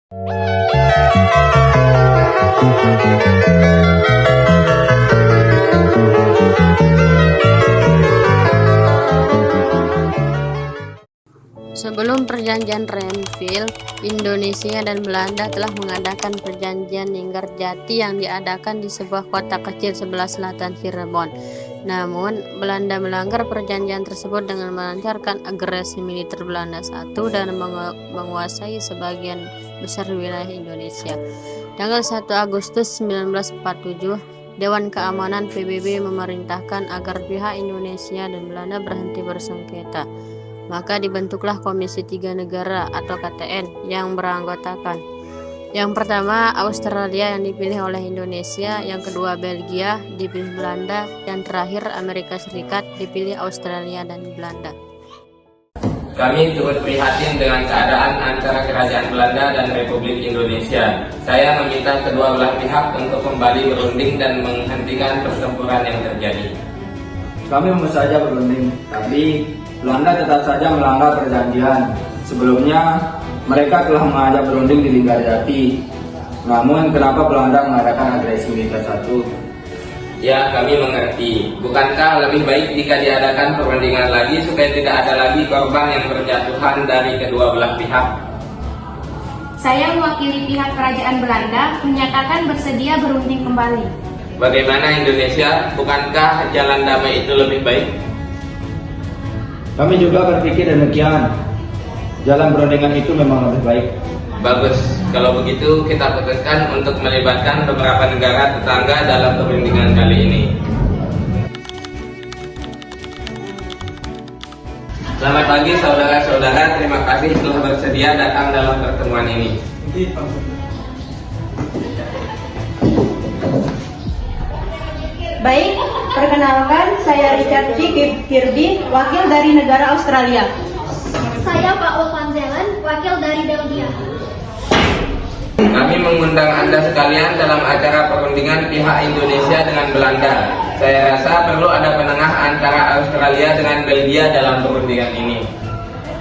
Sebelum perjanjian Renville, Indonesia dan Belanda telah mengadakan perjanjian Linggarjati yang diadakan di sebuah kota kecil sebelah selatan Cirebon. Namun, Belanda melanggar perjanjian tersebut dengan melancarkan agresi militer Belanda I dan menguasai sebagian besar wilayah Indonesia. Tanggal 1 Agustus 1947, Dewan Keamanan PBB memerintahkan agar pihak Indonesia dan Belanda berhenti bersengketa. Maka dibentuklah Komisi Tiga Negara atau KTN yang beranggotakan yang pertama Australia yang dipilih oleh Indonesia, yang kedua Belgia dipilih Belanda, dan terakhir Amerika Serikat dipilih Australia dan Belanda. Kami turut prihatin dengan keadaan antara Kerajaan Belanda dan Republik Indonesia. Saya meminta kedua belah pihak untuk kembali berunding dan menghentikan pertempuran yang terjadi. Kami mau saja berunding, tapi Belanda tetap saja melanggar perjanjian. Sebelumnya, mereka telah mengajak berunding di Linggarjati. Namun, kenapa Belanda mengadakan agresi militer I? Ya, kami mengerti. Bukankah lebih baik jika diadakan perundingan lagi supaya tidak ada lagi korban yang berjatuhan dari kedua belah pihak? Saya mewakili pihak Kerajaan Belanda menyatakan bersedia berunding kembali. Bagaimana Indonesia? Bukankah jalan damai itu lebih baik? Kami juga berpikir demikian. Jalan perundingan itu memang lebih baik. Bagus, kalau begitu kita putuskan untuk melibatkan beberapa negara tetangga dalam perundingan kali ini. Selamat pagi saudara-saudara, terima kasih telah bersedia datang dalam pertemuan ini. Baik, perkenalkan saya Richard C. Kirby, wakil dari negara Australia. Saya Pak Van Zelen, wakil dari Belgia. Kami mengundang Anda sekalian dalam acara perundingan pihak Indonesia dengan Belanda. Saya rasa perlu ada penengah antara Australia dengan Belgia dalam perundingan ini.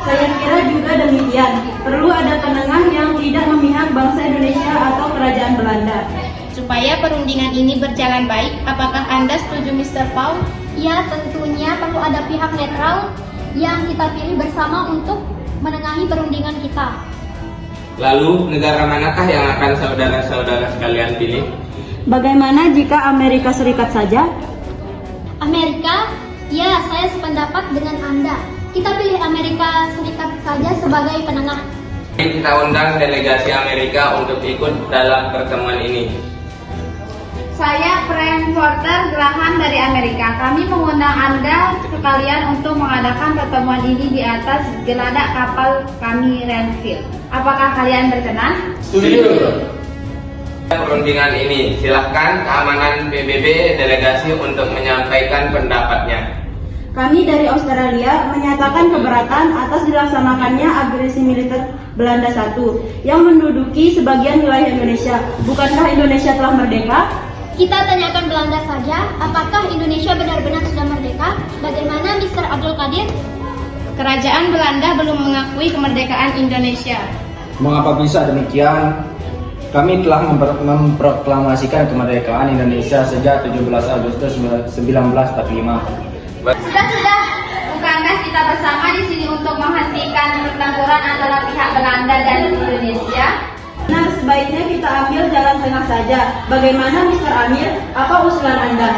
Saya kira juga demikian. Perlu ada penengah yang tidak memihak bangsa Indonesia atau Kerajaan Belanda. Supaya perundingan ini berjalan baik, apakah Anda setuju, Mr. Paul? Ya, tentunya perlu ada pihak netral yang kita pilih bersama untuk menengahi perundingan kita. Lalu, negara manakah yang akan saudara-saudara sekalian pilih? Bagaimana jika Amerika Serikat saja? Amerika? Ya, saya sependapat dengan Anda. Kita pilih Amerika Serikat saja sebagai penengah. Kita undang delegasi Amerika untuk ikut dalam pertemuan ini. Saya Frank Porter Graham dari Amerika. Kami mengundang Anda sekalian untuk mengadakan pertemuan ini di atas geladak kapal kami Renville. Apakah kalian berkenan? Setuju. Perundingan ini, silahkan keamanan PBB delegasi untuk menyampaikan pendapatnya. Kami dari Australia menyatakan keberatan atas dilaksanakannya agresi militer Belanda I yang menduduki sebagian wilayah Indonesia. Bukankah Indonesia telah merdeka? Kita tanyakan Belanda saja, apakah Indonesia benar-benar sudah merdeka? Bagaimana Mr. Abdul Qadir? Kerajaan Belanda belum mengakui kemerdekaan Indonesia. Mengapa bisa demikian? Kami telah memproklamasikan kemerdekaan Indonesia sejak 17 Agustus 1945. Sudah. Bukankah kita bersama di sini untuk menghentikan pertempuran antara pihak Belanda dan Indonesia? Nah, sebaiknya kita ambil jalan tengah saja. Bagaimana, Mr. Amir? Apa usulan Anda?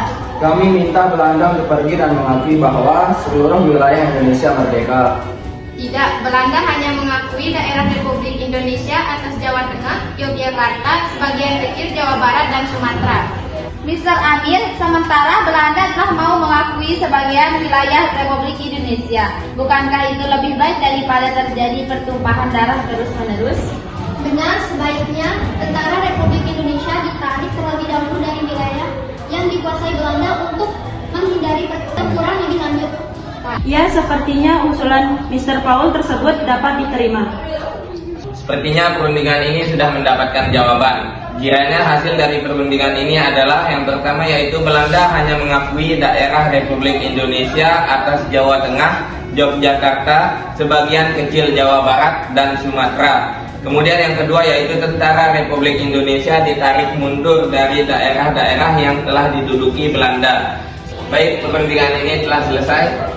Kami minta Belanda untuk pergi dan mengakui bahwa seluruh wilayah Indonesia merdeka. Tidak, Belanda hanya mengakui daerah Republik Indonesia atas Jawa Tengah, Yogyakarta, sebagian kecil Jawa Barat, dan Sumatera. Mr. Amir, sementara Belanda telah mau mengakui sebagian wilayah Republik Indonesia. Bukankah itu lebih baik daripada terjadi pertumpahan darah terus-menerus? Benar, sebaiknya tentara Republik Indonesia ditarik terlebih dahulu dari wilayah yang dikuasai Belanda untuk menghindari pertempuran lebih lanjut. Ya, sepertinya usulan Mr. Paul tersebut dapat diterima. Sepertinya perundingan ini sudah mendapatkan jawaban. Kiranya hasil dari perundingan ini adalah yang pertama, yaitu Belanda hanya mengakui daerah Republik Indonesia atas Jawa Tengah, Yogyakarta, sebagian kecil Jawa Barat, dan Sumatera. Kemudian yang kedua yaitu tentara Republik Indonesia ditarik mundur dari daerah-daerah yang telah diduduki Belanda. Baik, perundingan ini telah selesai.